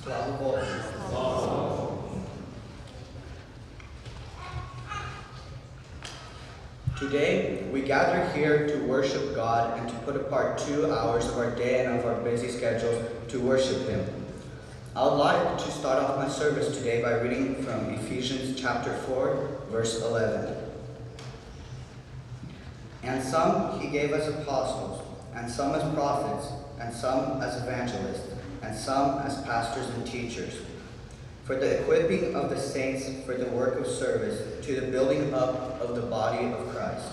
Слава Богу. Today, we gather here to worship God and to put apart 2 hours of our day and of our busy schedules to worship Him. I would like to start off my service today by reading from Ephesians chapter 4, verse 11. And some He gave as apostles, and some as prophets, and some as evangelists, and some as pastors and teachers, for the equipping of the saints for the work of service, to the building up of the body of Christ.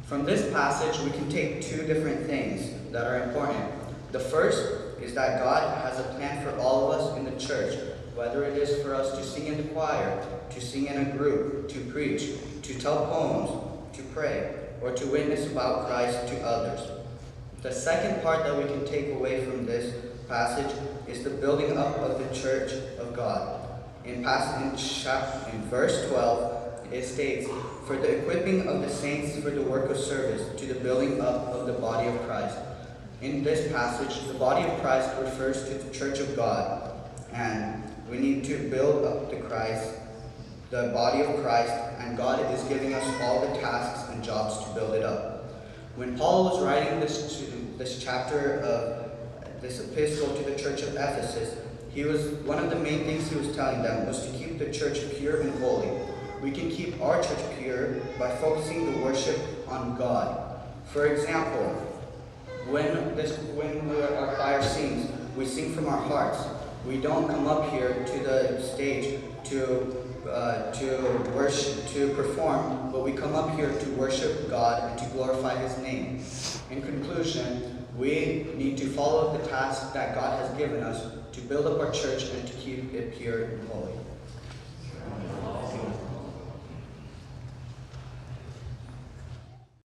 From this passage, we can take 2 different things that are important. The first is that God has a plan for all of us in the church, whether it is for us to sing in the choir, to sing in a group, to preach, to tell poems, to pray, or to witness about Christ to others. The second part that we can take away from this passage is the building up of the church of God. In verse 12, it states, for the equipping of the saints for the work of service, to the building up of the body of Christ. In this passage, the body of Christ refers to the church of God, and we need to build up the body of Christ, and God is giving us all the tasks and jobs to build it up. When Paul was writing this chapter of this epistle to the church of Ephesus, one of the main things he was telling them was to keep the church pure and holy. We can keep our church pure by focusing the worship on God. For example, when our choir sings, we sing from our hearts. We don't come up here to the stage to worship, to perform, but we come up here to worship God and to glorify His name. In conclusion, we need to follow the task that God has given us to build up our church and to keep it pure and holy.